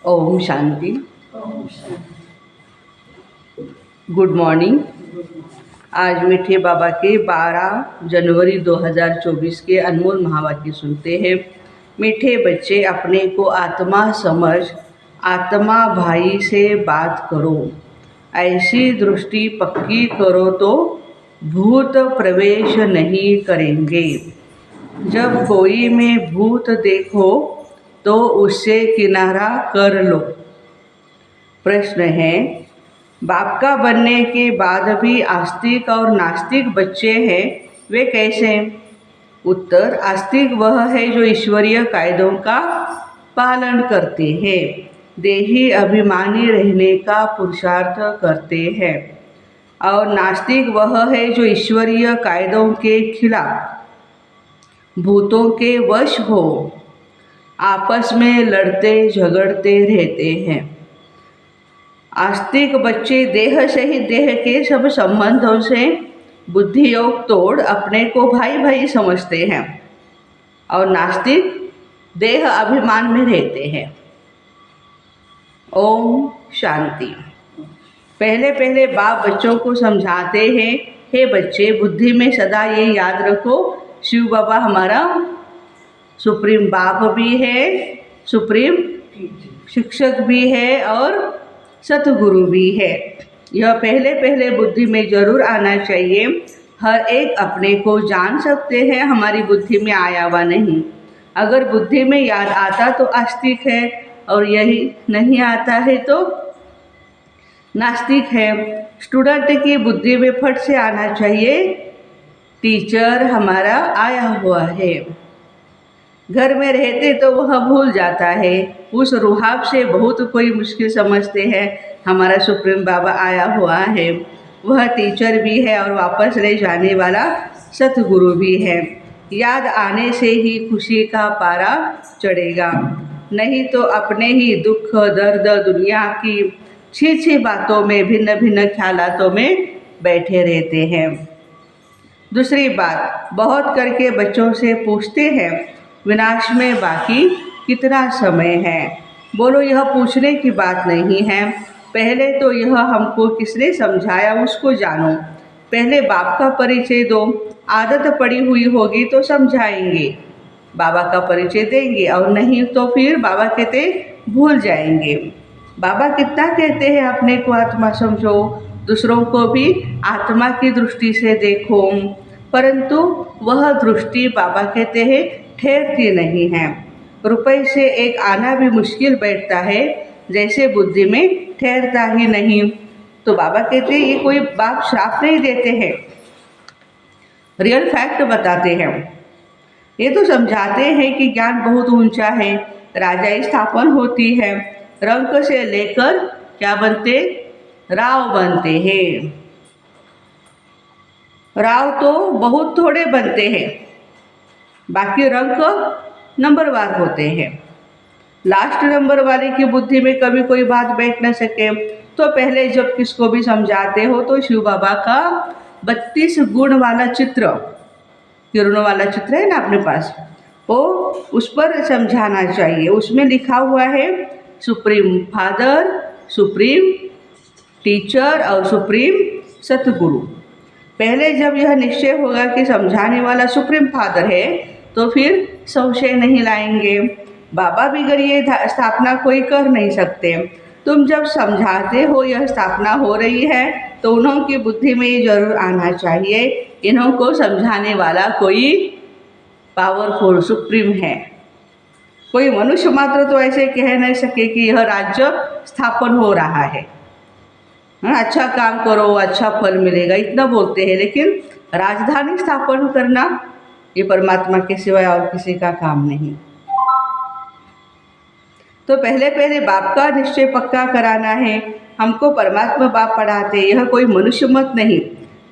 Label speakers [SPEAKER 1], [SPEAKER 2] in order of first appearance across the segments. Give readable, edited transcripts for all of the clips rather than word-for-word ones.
[SPEAKER 1] Om Shanti. Good morning. आज मीठे बाबा के 12 जनवरी 2024 के अनमोल महावाक्य सुनते हैं। मीठे बच्चे, अपने को आत्मा समझ आत्मा भाई से बात करो। ऐसी दृष्टि पक्की करो तो भूत प्रवेश नहीं करेंगे। जब कोई में भूत देखो तो उससे किनारा कर लो। प्रश्न है, बाप का बनने के बाद भी आस्तिक और नास्तिक बच्चे हैं, वे कैसे? उत्तर, आस्तिक वह है जो ईश्वरीय कायदों का पालन करते हैं, देही अभिमानी रहने का पुरुषार्थ करते हैं, और नास्तिक वह है जो ईश्वरीय कायदों के खिलाफ भूतों के वश हो आपस में लड़ते झगड़ते रहते हैं। आस्तिक बच्चे देह सहित देह के सब संबंधों से बुद्धि योग तोड़ अपने को भाई भाई समझते हैं, और नास्तिक देह अभिमान में रहते हैं। ओम शांति। पहले पहले बाप बच्चों को समझाते हैं, हे बच्चे, बुद्धि में सदा ये याद रखो, शिव बाबा हमारा सुप्रीम बाप भी है, सुप्रीम शिक्षक भी है और सतगुरु भी है। यह पहले पहले बुद्धि में जरूर आना चाहिए। हर एक अपने को जान सकते हैं, हमारी बुद्धि में आया हुआ नहीं। अगर बुद्धि में याद आता तो आस्तिक है, और यही नहीं आता है तो नास्तिक है। स्टूडेंट की बुद्धि में फट से आना चाहिए, टीचर हमारा आया हुआ है। घर में रहते तो वह भूल जाता है, उस रुहाब से बहुत कोई मुश्किल समझते हैं। हमारा सुप्रीम बाबा आया हुआ है, वह टीचर भी है और वापस ले जाने वाला सतगुरु भी है। याद आने से ही खुशी का पारा चढ़ेगा, नहीं तो अपने ही दुख दर्द दुनिया की छी बातों में भिन्न भिन्न ख्यालातों में बैठे रहते हैं। दूसरी बात, बहुत करके बच्चों से पूछते हैं, विनाश में बाकी कितना समय है? बोलो, यह पूछने की बात नहीं है। पहले तो यह हमको किसने समझाया उसको जानो। पहले बाप का परिचय दो। आदत पड़ी हुई होगी तो समझाएंगे, बाबा का परिचय देंगे, और नहीं तो फिर बाबा कहते भूल जाएंगे। बाबा कितना कहते हैं अपने को आत्मा समझो, दूसरों को भी आत्मा की दृष्टि से देखो, परंतु वह दृष्टि बाबा कहते हैं ठहरती नहीं है। रुपए से एक आना भी मुश्किल बैठता है, जैसे बुद्धि में ठहरता ही नहीं। तो बाबा कहते हैं ये कोई बाप श्राप नहीं देते हैं, रियल फैक्ट बताते हैं। ये तो समझाते हैं कि ज्ञान बहुत ऊंचा है, राजाई स्थापन होती है, रंक से लेकर क्या बनते? राव बनते हैं। राव तो बहुत थोड़े बनते हैं, बाकी रंक नंबरवार होते हैं। लास्ट नंबर वाले की बुद्धि में कभी कोई बात बैठ न सके, तो पहले जब किसको भी समझाते हो तो शिव बाबा का 32 गुण वाला चित्र, किरणों वाला चित्र है ना अपने पास, वो उस पर समझाना चाहिए। उसमें लिखा हुआ है सुप्रीम फादर, सुप्रीम टीचर और सुप्रीम सतगुरु। पहले जब यह निश्चय होगा कि समझाने वाला सुप्रीम फादर है, तो फिर संशय नहीं लाएंगे। बाबा भी अगर ये स्थापना कोई कर नहीं सकते। तुम जब समझाते हो यह स्थापना हो रही है, तो उन्हों की बुद्धि में ये जरूर आना चाहिए, इन्हों को समझाने वाला कोई पावरफुल सुप्रीम है। कोई मनुष्य मात्र तो ऐसे कह नहीं सके कि यह राज्य स्थापन हो रहा है, अच्छा काम करो अच्छा फल मिलेगा, इतना बोलते हैं, लेकिन राजधानी स्थापन करना ये परमात्मा के सिवाय और किसी का काम नहीं। तो पहले पहले बाप का निश्चय पक्का कराना है। हमको परमात्मा बाप पढ़ाते, यह कोई मनुष्य मत नहीं,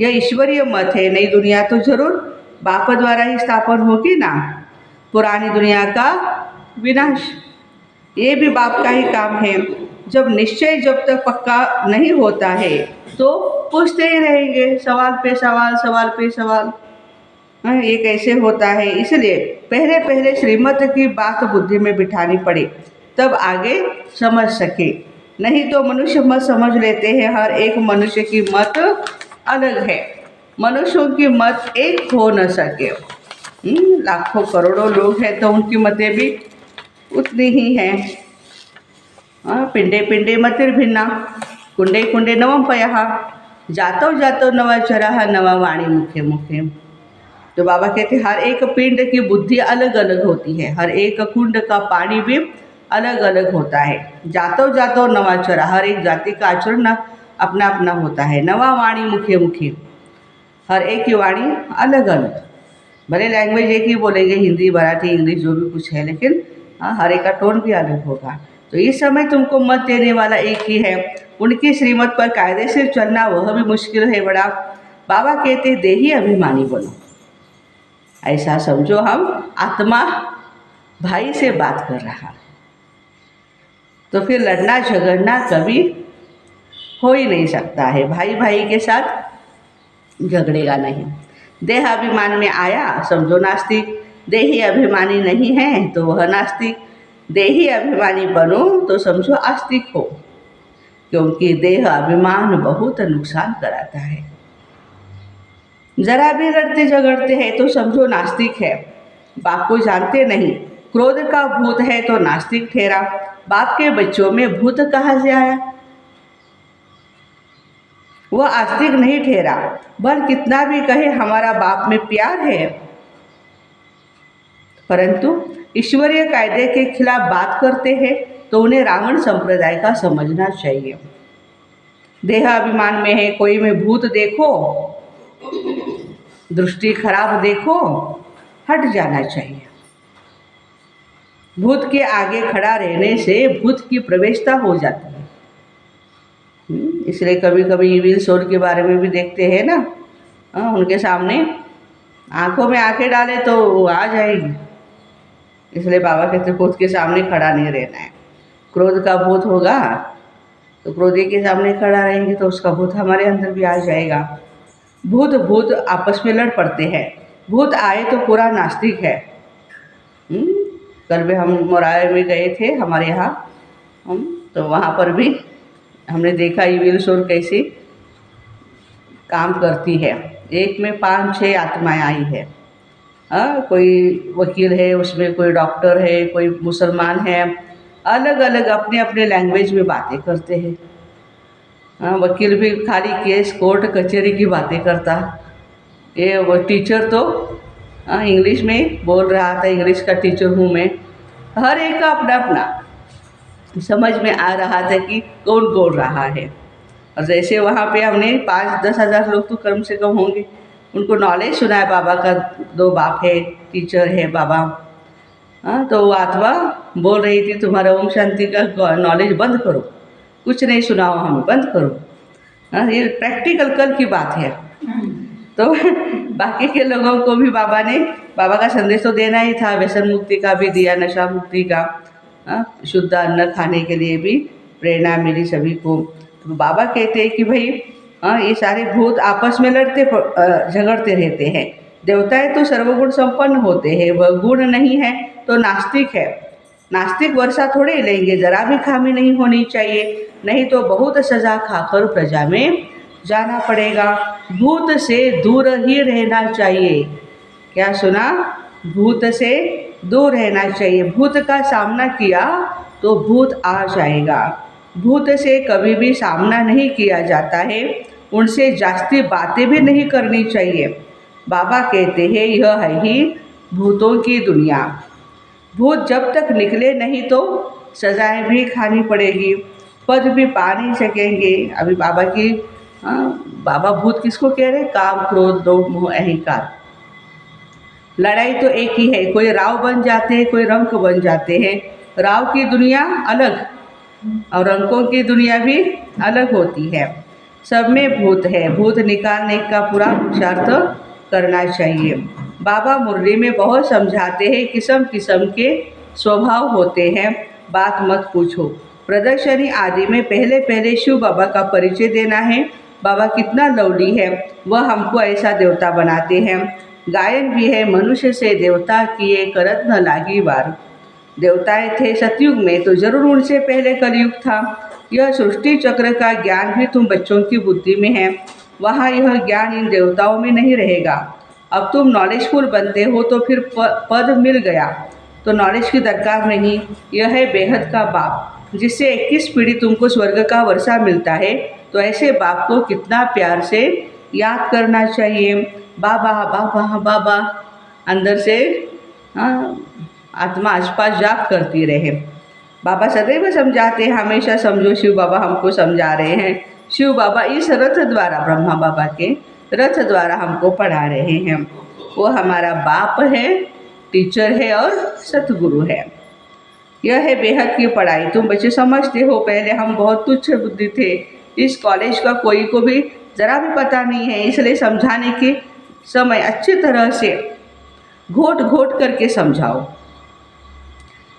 [SPEAKER 1] यह ईश्वरीय मत है। नई दुनिया तो जरूर बाप द्वारा ही स्थापन होगी ना, पुरानी दुनिया का विनाश ये भी बाप का ही काम है। जब निश्चय जब तक पक्का नहीं होता है तो पूछते ही रहेंगे, सवाल पे सवाल, सवाल पे सवाल, ये कैसे होता है। इसलिए पहले पहले श्रीमत की बात बुद्धि में बिठानी पड़े, तब आगे समझ सके। नहीं तो मनुष्य मत समझ लेते हैं, हर एक मनुष्य की मत अलग है, मनुष्यों की मत एक हो न सके। लाखों करोड़ों लोग हैं तो उनकी मतें भी उतनी ही हैं। पिंडे पिंडे मतिर्भिन्ना, कुंडे कुंडे नवम पयः, जातो जातो नवाचरः नवा वाणी मुखे मुखे। तो बाबा कहते हैं हर एक पिंड की बुद्धि अलग अलग होती है, हर एक कुंड का पानी भी अलग अलग होता है। जातो जातो नवाचरा, हर एक जाति का आचरण अपना अपना होता है। नवा वाणी मुखे मुखे, हर एक की वाणी अलग अलग। भले लैंग्वेज एक ही बोलेंगे, हिंदी मराठी इंग्लिश जो भी कुछ है, लेकिन हर एक का टोन भी अलग होगा। तो इस समय तुमको मत देने वाला एक ही है, उनकी श्रीमत पर कायदे से चलना वह भी मुश्किल है बड़ा। बाबा कहते देही अभिमानी बनो, ऐसा समझो हम आत्मा भाई से बात कर रहा है, तो फिर लड़ना झगड़ना कभी हो ही नहीं सकता है। भाई भाई के साथ झगड़ेगा नहीं। देह अभिमान में आया समझो नास्तिक, देही अभिमानी नहीं है तो वह नास्तिक। देही अभिमानी बनो तो समझो आस्तिक हो, क्योंकि देह अभिमान बहुत नुकसान कराता है। जरा भी लड़ते झगड़ते हैं तो समझो नास्तिक है। बाप को जानते नहीं, क्रोध का भूत है तो नास्तिक ठहरा। बाप के बच्चों में भूत कहाँ से आया? वह आस्तिक नहीं ठहरा। बल कितना भी कहे हमारा बाप में प्यार है, परंतु ईश्वरीय कायदे के खिलाफ बात करते हैं तो उन्हें रावण संप्रदाय का समझना चाहिए। देह अभिमान में है, कोई में भूत देखो, दृष्टि खराब देखो, हट जाना चाहिए। भूत के आगे खड़ा रहने से भूत की प्रवेशता हो जाती है। इसलिए कभी कभी इविल सोल के बारे में भी देखते हैं ना, उनके सामने आंखों में आंखें डाले तो वो आ जाएगी। इसलिए बाबा कहते भूत के सामने खड़ा नहीं रहना है। क्रोध का भूत होगा तो क्रोधी के सामने खड़ा रहेंगे तो उसका भूत हमारे अंदर भी आ जाएगा। भूत भूत आपस में लड़ पड़ते हैं। भूत आए तो पूरा नास्तिक है। कल भी हम मोराए में गए थे हमारे यहाँ, तो वहाँ पर भी हमने देखा इविल सोल कैसे काम करती है। एक में 5-6 आत्माएं आई है। कोई वकील है, उसमें कोई डॉक्टर है, कोई मुसलमान है, अलग अलग अपने अपने लैंग्वेज में बातें करते हैं। वकील भी खाली केस कोर्ट कचहरी की बातें करता, ये वो टीचर तो इंग्लिश में बोल रहा था, इंग्लिश का टीचर हूँ मैं। हर एक का अपना अपना समझ में आ रहा था कि कौन बोल रहा है। और जैसे वहाँ पे हमने 5-10 हज़ार लोग तो कम से कम होंगे, उनको नॉलेज सुना है बाबा का। 2 बाप है, टीचर है बाबा। तो वो आत्मा बोल रही थी तुम्हारा ओम शांति का नॉलेज बंद करो, कुछ नहीं सुनाओ हमें, बंद करो। ये प्रैक्टिकल कल की बात है। तो बाकी के लोगों को भी बाबा ने बाबा का संदेश तो देना ही था, व्यसन मुक्ति का भी दिया, नशा मुक्ति का, शुद्ध अन्न खाने के लिए भी प्रेरणा मिली सभी को। तो बाबा कहते हैं कि भाई ये सारे भूत आपस में लड़ते झगड़ते रहते हैं। देवताएं तो सर्वगुण संपन्न होते हैं, वह गुण नहीं है तो नास्तिक है। नास्तिक वर्षा थोड़े लेंगे, जरा भी खामी नहीं होनी चाहिए, नहीं तो बहुत सजा खाकर प्रजा में जाना पड़ेगा। भूत से दूर ही रहना चाहिए। क्या सुना? भूत से दूर रहना चाहिए। भूत का सामना किया तो भूत आ जाएगा। भूत से कभी भी सामना नहीं किया जाता है, उनसे जास्ती बातें भी नहीं करनी चाहिए। बाबा कहते हैं यह है ही भूतों की दुनिया। भूत जब तक निकले नहीं तो सजाएं भी खानी पड़ेगी, पद भी पा नहीं सकेंगे। अभी बाबा की बाबा भूत किसको कह रहे? काम क्रोध लोभ मोह अहंकार। लड़ाई तो एक ही है, कोई राव बन जाते हैं, कोई रंक बन जाते हैं। राव की दुनिया अलग और रंकों की दुनिया भी अलग होती है। सब में भूत है, भूत निकालने का पूरा पुरुषार्थ करना चाहिए। बाबा मुरली में बहुत समझाते हैं, किस्म किस्म के स्वभाव होते हैं, बात मत पूछो। प्रदर्शनी आदि में पहले पहले शिव बाबा का परिचय देना है। बाबा कितना लवली है, वह हमको ऐसा देवता बनाते हैं। गायन भी है, मनुष्य से देवता किए करत न लागी बार। देवताएं थे सतयुग में तो जरूर उनसे पहले कलयुग था। यह सृष्टि चक्र का ज्ञान भी तुम बच्चों की बुद्धि में है, वहाँ यह ज्ञान इन देवताओं में नहीं रहेगा। अब तुम नॉलेजफुल बनते हो तो फिर पद मिल गया तो नॉलेज की दरकार नहीं। यह है बेहद का बाप, जिससे 21 पीढ़ी तुमको स्वर्ग का वर्षा मिलता है। तो ऐसे बाप को कितना प्यार से याद करना चाहिए। बाबा बाबा बाबा अंदर से आत्मा आसपास जाप करती रहे। बाबा सदैव समझाते हैं, हमेशा समझो शिव बाबा हमको समझा रहे हैं। शिव बाबा इस रथ द्वारा, ब्रह्मा बाबा के रथ द्वारा हमको पढ़ा रहे हैं। वो हमारा बाप है, टीचर है और सतगुरु है। यह है बेहद की पढ़ाई। तुम बच्चे समझते हो पहले हम बहुत तुच्छ बुद्धि थे, इस कॉलेज का कोई को भी ज़रा भी पता नहीं है, इसलिए समझाने के समय अच्छी तरह से घोट घोट करके समझाओ।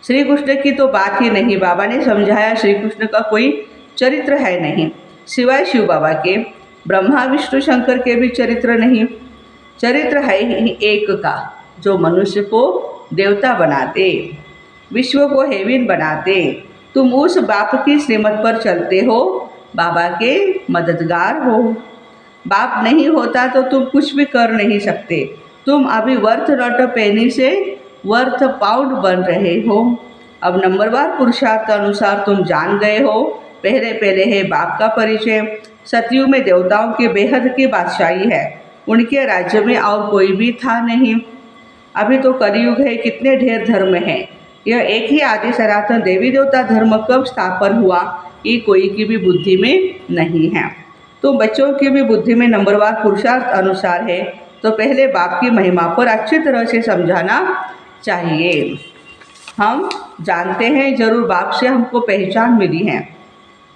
[SPEAKER 1] श्री कृष्ण की तो बात ही नहीं, बाबा ने समझाया श्री कृष्ण का कोई चरित्र है नहीं, सिवाय शिव बाबा के। ब्रह्मा विष्णु शंकर के भी चरित्र नहीं, चरित्र है ही एक का, जो मनुष्य को देवता बनाते, विश्व को हेविन बनाते। तुम उस बाप की श्रीमत पर चलते हो, बाबा के मददगार हो। बाप नहीं होता तो तुम कुछ भी कर नहीं सकते। तुम अभी वर्थ नॉट अ पेनी से वर्थ पाउंड बन रहे हो। अब नंबरवार पुरुषार्थ अनुसार तुम जान गए हो। पहले पहले है बाप का परिचय। सतयुग में देवताओं के बेहद की बादशाही है, उनके राज्य में और कोई भी था नहीं। अभी तो कलयुग है, कितने ढेर धर्म हैं। यह एक ही आदि सनातन देवी देवता धर्म कब स्थापन हुआ, ये कोई की भी बुद्धि में नहीं है। तो बच्चों की भी बुद्धि में नंबरवार पुरुषार्थ अनुसार है, तो पहले बाप की महिमा पर अच्छी तरह से समझाना चाहिए। हम जानते हैं जरूर बाप से हमको पहचान मिली है।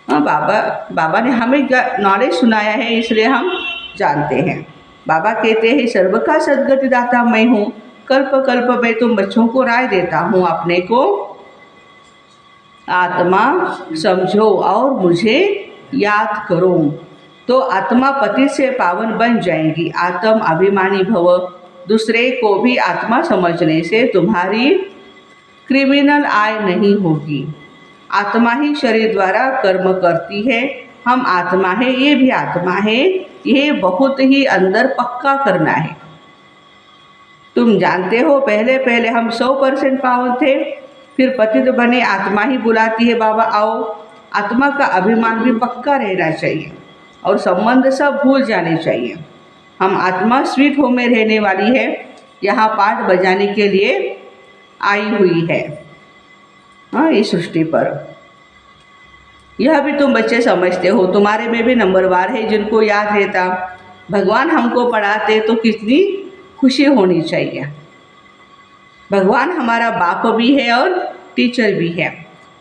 [SPEAKER 1] हाँ, बाबा ने हमें नॉलेज सुनाया है, इसलिए हम जानते हैं। बाबा कहते हैं सर्व का सद्गति दाता मैं हूँ, कल्प कल्प में तुम बच्चों को राय देता हूँ, अपने को आत्मा समझो और मुझे याद करो, तो आत्मा पति से पावन बन जाएंगी। आत्म अभिमानी भव, दूसरे को भी आत्मा समझने से तुम्हारी क्रिमिनल आय नहीं होगी। आत्मा ही शरीर द्वारा कर्म करती है। हम आत्मा है, ये भी आत्मा है, ये बहुत ही अंदर पक्का करना है। तुम जानते हो पहले पहले हम 100% पावन थे, फिर पतित बने, आत्मा ही बुलाती है बाबा आओ। आत्मा का अभिमान भी पक्का रहना चाहिए और संबंध सब भूल जाने चाहिए। हम आत्मा स्वीट होम में रहने वाली है, यहाँ पाठ बजाने के लिए आई हुई है, हाँ, इस सृष्टि पर। यह भी तुम बच्चे समझते हो, तुम्हारे में भी नंबरवार है जिनको याद रहता। भगवान हमको पढ़ाते तो कितनी खुशी होनी चाहिए। भगवान हमारा बाप भी है और टीचर भी है,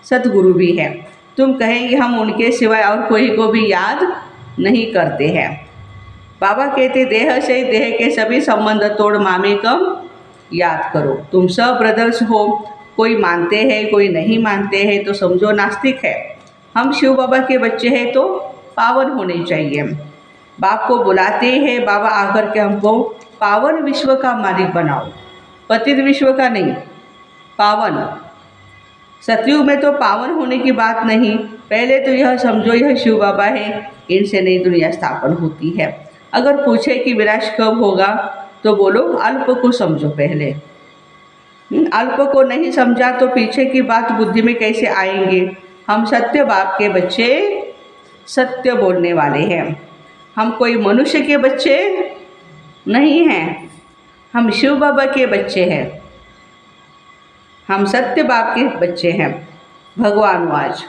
[SPEAKER 1] सतगुरु भी है। तुम कहेंगे हम उनके सिवाय और कोई को भी याद नहीं करते हैं। बाबा कहते देह से देह के सभी संबंध तोड़ मामे कम याद करो। तुम सब ब्रदर्स हो, कोई मानते हैं कोई नहीं मानते हैं तो समझो नास्तिक है। हम शिव बाबा के बच्चे हैं तो पावन होने चाहिए। बाप को बुलाते हैं, बाबा आकर के हमको पावन विश्व का मालिक बनाओ, पतित विश्व का नहीं, पावन। सतयुग में तो पावन होने की बात नहीं, पहले तो यह समझो यह शिव बाबा है, इनसे नई दुनिया स्थापन होती है। अगर पूछे कि विनाश कब होगा तो बोलो अल्प को समझो पहले। अल्प को नहीं समझा तो पीछे की बात बुद्धि में कैसे आएंगे। हम सत्य बाप के बच्चे, सत्य बोलने वाले हैं। हम कोई मनुष्य के बच्चे नहीं हैं, हम शिव बाबा के बच्चे हैं, हम सत्य बाप के बच्चे हैं। भगवान आज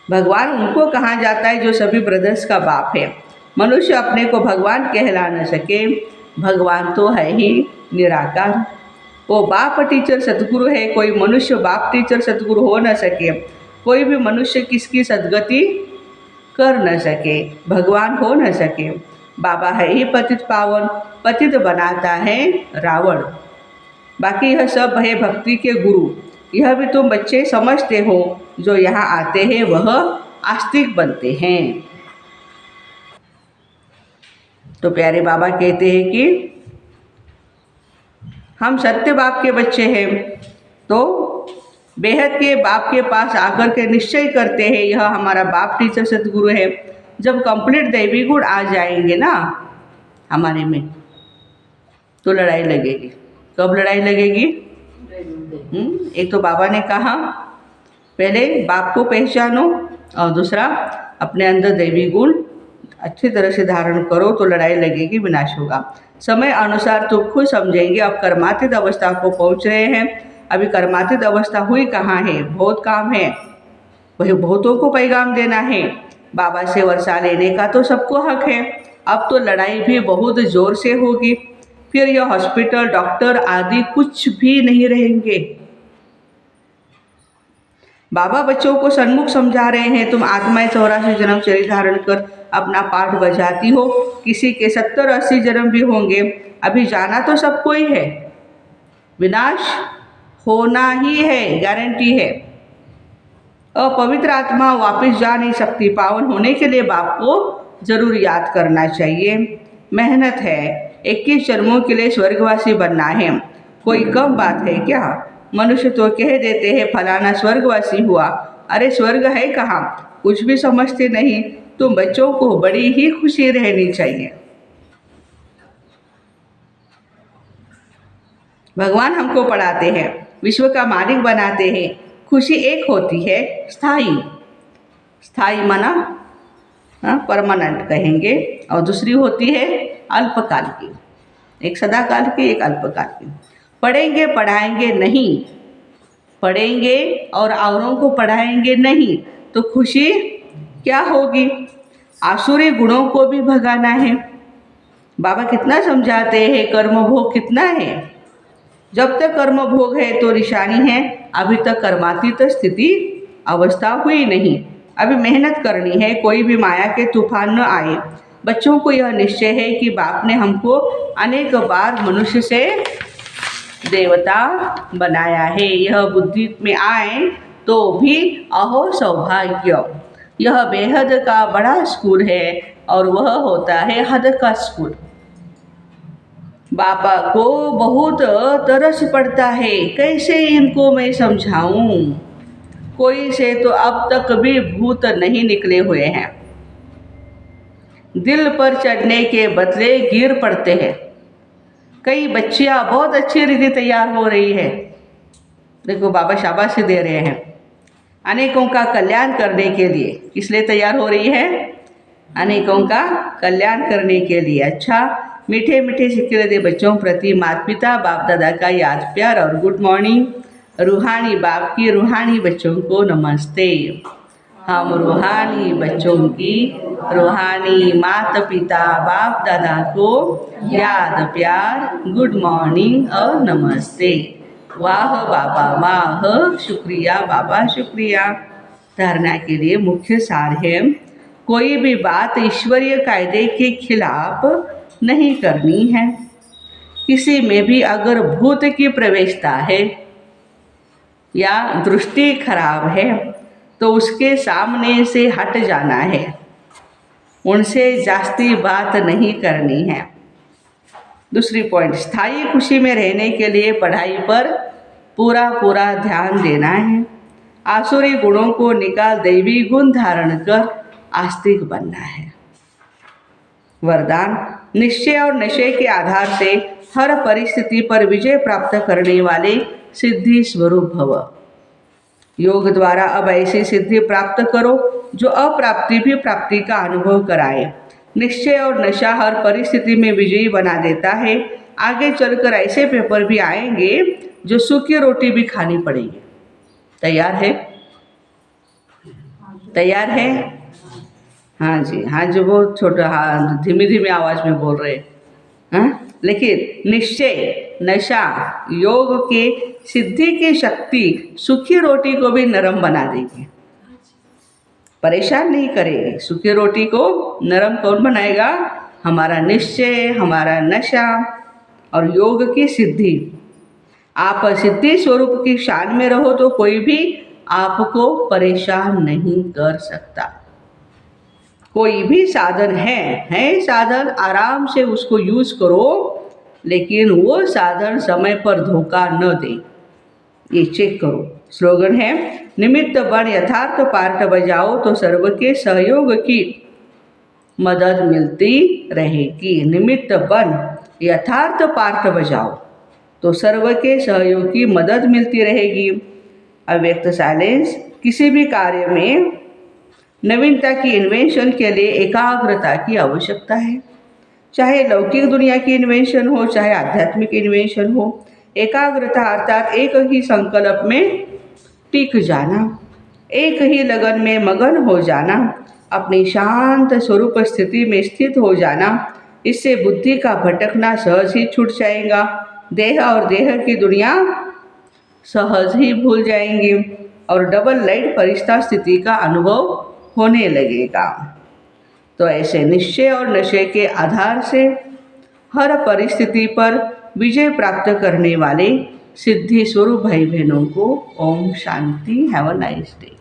[SPEAKER 1] भगवान उनको कहा जाता है जो सभी ब्रदर्स का बाप है। मनुष्य अपने को भगवान कहला न सके, भगवान तो है ही निराकार। वो बाप टीचर सतगुरु है, कोई मनुष्य बाप टीचर सतगुरु हो न सके। कोई भी मनुष्य किसकी सदगति कर न सके, भगवान हो न सके। बाबा है ही पतित पावन, पतित बनाता है रावण। बाकी यह सब है भक्ति के गुरु। यह भी तुम बच्चे समझते हो, जो यहाँ आते हैं वह आस्तिक बनते हैं। तो प्यारे बाबा कहते हैं कि हम सत्य बाप के बच्चे हैं, तो बेहद के बाप के पास आकर के निश्चय करते हैं, यह हमारा बाप टीचर सदगुरु है। जब कंप्लीट दैवी गुण आ जाएंगे ना हमारे में, तो लड़ाई लगेगी। कब लड़ाई लगेगी? एक तो बाबा ने कहा पहले बाप को पहचानो, और दूसरा अपने अंदर दैवी गुण अच्छी तरह से धारण करो, तो लड़ाई लगेगी, विनाश होगा। समय अनुसार तो खुद समझेंगे। अब कर्मातीत अवस्था को पहुंच रहे हैं। अभी कर्मातीत अवस्था हुई कहाँ है? बहुत काम है, वही बहुतों को पैगाम देना है। बाबा से वर्षा लेने का तो सबको हक है। अब तो लड़ाई भी बहुत ज़ोर से होगी। फिर यह हॉस्पिटल, डॉक्टर आदि कुछ भी नहीं रहेंगे। बाबा बच्चों को सन्मुख समझा रहे हैं, तुम आत्माएं 84 जन्म शरीर धारण कर अपना पाठ बजाती हो। किसी के 70-80 जन्म भी होंगे। अभी जाना तो सबको ही है, विनाश होना ही है, गारंटी है। अपवित्र आत्मा वापस जा नहीं सकती। पावन होने के लिए बाप को जरूर याद करना चाहिए। मेहनत है, 21 जन्मों के लिए स्वर्गवासी बनना है। कोई कम बात है क्या? मनुष्य तो कह देते हैं फलाना स्वर्गवासी हुआ। अरे स्वर्ग है कहाँ, कुछ भी समझते नहीं। तुम बच्चों को बड़ी ही खुशी रहनी चाहिए। भगवान हमको पढ़ाते हैं, विश्व का मालिक बनाते हैं। खुशी एक होती है स्थायी, स्थायी माना परमानेंट कहेंगे, और दूसरी होती है अल्पकाल की। एक सदाकाल की, एक अल्पकाल की। पढ़ेंगे पढ़ाएंगे नहीं, पढ़ेंगे और औरों को पढ़ाएंगे नहीं, तो खुशी क्या होगी? आसुरी गुणों को भी भगाना है। बाबा कितना समझाते हैं, कर्म भोग कितना है। जब तक कर्म भोग है तो निशानी है, अभी तक कर्मातीत स्थिति अवस्था हुई नहीं। अभी मेहनत करनी है, कोई भी माया के तूफान न आए। बच्चों को यह निश्चय है कि बाप ने हमको अनेक बार मनुष्य से देवता बनाया है। यह बुद्धि में आए तो भी अहो सौभाग्य। यह बेहद का बड़ा स्कूल है, और वह होता है हद का स्कूल। बाबा को बहुत तरस पड़ता है, कैसे इनको मैं समझाऊं। कोई से तो अब तक भी भूत नहीं निकले हुए हैं। दिल पर चढ़ने के बदले गिर पड़ते हैं। कई बच्चियां बहुत अच्छी रीति तैयार हो रही है। देखो बाबा शाबाशी दे रहे हैं, अनेकों का कल्याण करने के लिए। किस लिए तैयार हो रही है? अनेकों का कल्याण करने के लिए। अच्छा, मीठे मीठे सिक्के दे बच्चों प्रति माता पिता बाप दादा का याद प्यार और गुड मॉर्निंग। रूहानी बाप की रूहानी बच्चों को नमस्ते। हम रूहानी बच्चों की रूहानी माता पिता बाप दादा को याद प्यार, गुड मॉर्निंग और नमस्ते। वाह बाबा वाह, शुक्रिया बाबा शुक्रिया। धारणा के लिए मुख्य सार है, कोई भी बात ईश्वरीय कायदे के खिलाफ नहीं करनी है। किसी में भी अगर भूत की प्रवेशता है या दृष्टि खराब है तो उसके सामने से हट जाना है, उनसे जास्ती बात नहीं करनी है। दूसरी पॉइंट, स्थायी खुशी में रहने के लिए पढ़ाई पर पूरा ध्यान देना है। आसुरी गुणों को निकाल दैवी गुण धारण कर आस्तिक बनना है। वरदान, निश्चय और नशे के आधार से हर परिस्थिति पर विजय प्राप्त करने वाले सिद्धि स्वरूप भव। योग द्वारा अब ऐसी सिद्धि प्राप्त करो जो अप्राप्ति भी प्राप्ति का अनुभव कराए। निश्चय और नशा हर परिस्थिति में विजयी बना देता है। आगे चलकर ऐसे पेपर भी आएंगे जो सूखी रोटी भी खानी पड़ेगी। तैयार है? तैयार है? हाँ जी, हाँ जो बहुत छोटा, हाँ धीमी धीमी आवाज़ में बोल रहे हैं। लेकिन निश्चय, नशा, योग के सिद्धि की शक्ति सूखी रोटी को भी नरम बना देगी, परेशान नहीं करेगी। सूखी रोटी को नरम कौन बनाएगा? हमारा निश्चय, हमारा नशा और योग की सिद्धि। आप सिद्धि स्वरूप की शान में रहो तो कोई भी आपको परेशान नहीं कर सकता। कोई भी साधन है साधन, आराम से उसको यूज करो, लेकिन वो साधन समय पर धोखा न दे। ये चेक करो। स्लोगन है, निमित्त बन यथार्थ पार्ट बजाओ तो सर्व के सहयोग की मदद मिलती रहेगी। निमित्त बन यथार्थ पार्ट बजाओ तो सर्व के सहयोग की मदद मिलती रहेगी। अव्यक्त साइलेंस, किसी भी कार्य में नवीनता की इन्वेंशन के लिए एकाग्रता की आवश्यकता है। चाहे लौकिक दुनिया की इन्वेंशन हो, चाहे आध्यात्मिक इन्वेंशन हो, एकाग्रता अर्थात एक ही संकल्प में टिक जाना, एक ही लगन में मगन हो जाना, अपनी शांत स्वरूप स्थिति में स्थित हो जाना। इससे बुद्धि का भटकना सहज ही छूट जाएगा। देह और देह की दुनिया सहज ही भूल जाएंगे और डबल लाइट फरिश्ता स्थिति का अनुभव होने लगेगा। तो ऐसे निश्चय और नशे के आधार से हर परिस्थिति पर विजय प्राप्त करने वाले सिद्धि स्वरूप भाई बहनों को ओम शांति। Have a nice day.